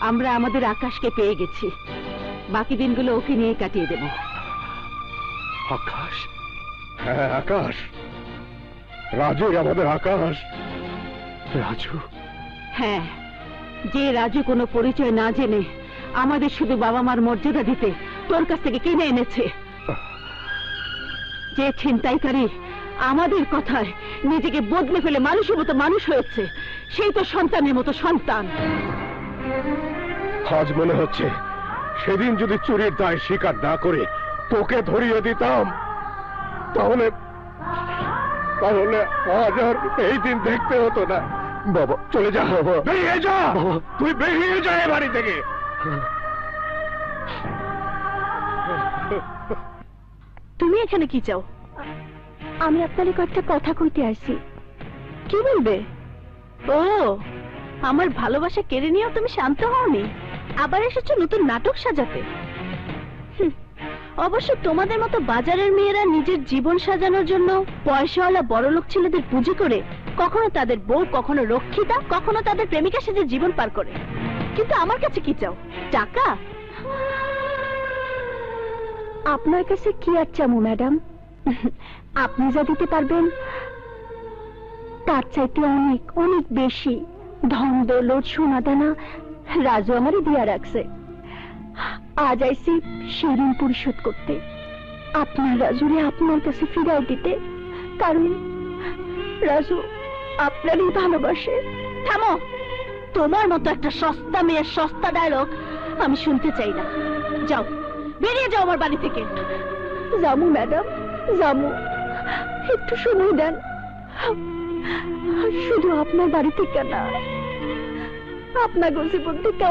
আমরা আমাদের আকাশকে পেয়ে গেছি, বাকি দিনগুলো ওকে নিয়ে কাটিয়ে দেব। আকাশ? হ্যাঁ আকাশ, রাজু আমাদের আকাশ। রাজু? হ্যাঁ, যে রাজু কোনো পরিচয় না জেনে আমাদের শুধু বাবা মার মর্যাদা দিতে তোর কাছ থেকে কিনে এনেছে, যে ছিনতাইকারী আমাদের কথায় নিজেকে বদলে ফেলে মানুষের মতো মানুষ হয়েছে, সেই তো সন্তানের মতো সন্তান। আজ মনে হচ্ছে সেদিন যদি চুরির দায় স্বীকার না করে তোকে ধরিয়ে দিতাম, তাহলে তাহলে আজ আর এই দিন দেখতে হতো না। বাবা চলে যা, বেরিয়ে যা, তুই বেরিয়ে যা এ বাড়ি থেকে। তুমি এখানে কি চাও? আমি আপনার একটা কথা কইতে আসছি। কি বলবে? ও, আমার ভালোবাসা কেড়ে নিয়েও তুমি শান্ত হওনি, আবার এসেছো নতুন নাটক সাজাতে। অবশ্য তোমাদের মতো বাজারের মেয়েরা নিজের জীবন সাজানোর জন্য পয়সাওয়ালা বড়লোক ছেলেদের পুঁজি করে কখনো তাদের বউ, কখনো রক্ষিতা, কখনো তাদের প্রেমিকা সেজে জীবন পার করে। কিন্তু আমার কাছে কি চাও? টাকা? আপনার কাছে কি আর চামু ম্যাডাম, আপনি যা দিতে পারবেন তার চাইতে অনেক অনেক বেশি ধন দৌলত সোনা দানা রাজু আমারই দিয়া রাখছে। আজ আইসি সেই ঋণ পরিশোধ করতে, আপনার রাজুরে আপনার কাছে ফিরাই দিতে, কারণ রাজু আপনারই ভালোবাসে। থামো, তোমার মতো একটা সস্তা মেয়ের সস্তা ডায়লগ আমি শুনতে চাই না। যাও, বেরিয়ে যাও আমার বাড়ি থেকে। যাবো ম্যাডাম, যাবো, একটু সময় দেন। শুধু আপনার বাড়ি থেকে না, আপনার জীবন থেকে